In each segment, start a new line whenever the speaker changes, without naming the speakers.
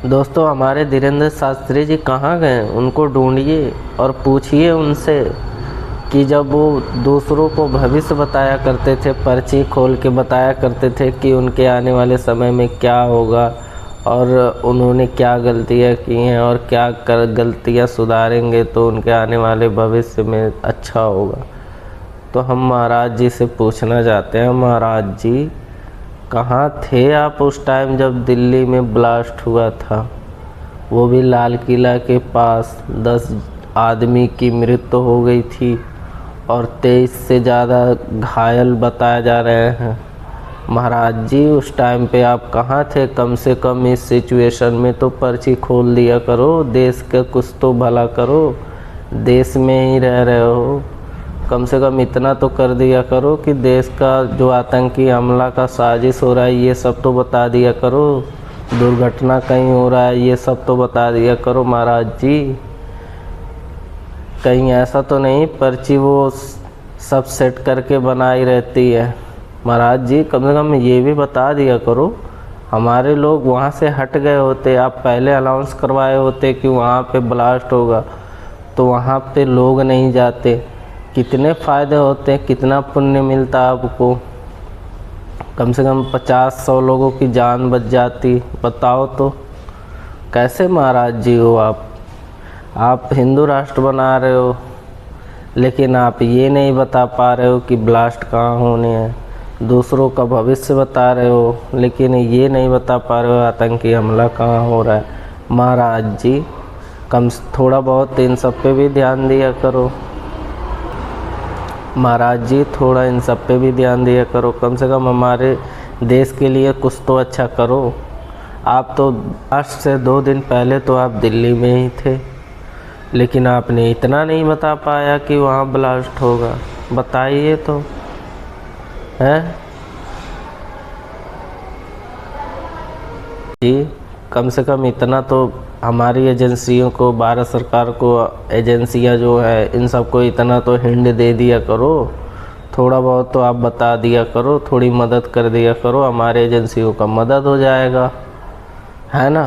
दोस्तों, हमारे धीरेन्द्र शास्त्री जी कहाँ गए? उनको ढूंढिए और पूछिए उनसे कि जब वो दूसरों को भविष्य बताया करते थे, पर्ची खोल के बताया करते थे कि उनके आने वाले समय में क्या होगा और उन्होंने क्या गलतियाँ की हैं और क्या गलतियाँ सुधारेंगे तो उनके आने वाले भविष्य में अच्छा होगा। तो हम महाराज जी से पूछना चाहते हैं, महाराज जी कहाँ थे आप उस टाइम जब दिल्ली में ब्लास्ट हुआ था? वो भी लाल किला के पास 10 आदमी की मृत्यु हो गई थी और 23 से ज़्यादा घायल बताए जा रहे हैं। महाराज जी उस टाइम पे आप कहाँ थे? कम से कम इस सिचुएशन में तो पर्ची खोल दिया करो, देश का कुछ तो भला करो। देश में ही रह रहे हो, कम से कम इतना तो कर दिया करो कि देश का जो आतंकी हमला का साजिश हो रहा है ये सब तो बता दिया करो, दुर्घटना कहीं हो रहा है ये सब तो बता दिया करो। महाराज जी कहीं ऐसा तो नहीं पर्ची वो सब सेट करके बनाई रहती है? महाराज जी कम से कम ये भी बता दिया करो। हमारे लोग वहाँ से हट गए होते, आप पहले अनाउंस करवाए होते कि वहाँ पे ब्लास्ट होगा तो वहाँ पे लोग नहीं जाते, कितने फ़ायदे होते, कितना पुण्य मिलता आपको। कम से कम 50-100 लोगों की जान बच जाती। बताओ तो कैसे महाराज जी हो आप हिंदू राष्ट्र बना रहे हो लेकिन आप ये नहीं बता पा रहे हो कि ब्लास्ट कहाँ होने हैं। दूसरों का भविष्य बता रहे हो लेकिन ये नहीं बता पा रहे हो आतंकी हमला कहाँ हो रहा है। महाराज जी थोड़ा बहुत इन सब पे भी ध्यान दिया करो। महाराज जी थोड़ा इन सब पे भी ध्यान दिया करो, कम से कम हमारे देश के लिए कुछ तो अच्छा करो। आप तो आज से 2 दिन पहले तो आप दिल्ली में ही थे लेकिन आपने इतना नहीं बता पाया कि वहाँ ब्लास्ट होगा। बताइए तो हैं जी, कम से कम इतना तो हमारी एजेंसियों को, भारत सरकार को, एजेंसियां जो है इन सबको इतना तो हिंट दे दिया करो। थोड़ा बहुत तो आप बता दिया करो, थोड़ी मदद कर दिया करो, हमारे एजेंसियों का मदद हो जाएगा, है ना?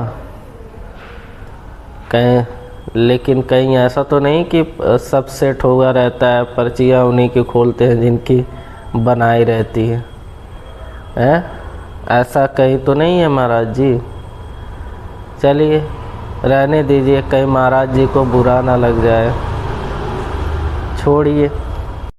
लेकिन कहीं ऐसा तो नहीं कि सब सेट होगा रहता है, पर्चियाँ उन्हीं की खोलते हैं जिनकी बनाई रहती है, हैं? ऐसा कहीं तो नहीं है महाराज जी। चलिए रहने दीजिए, कहीं महाराज जी को बुरा ना लग जाए, छोड़िए।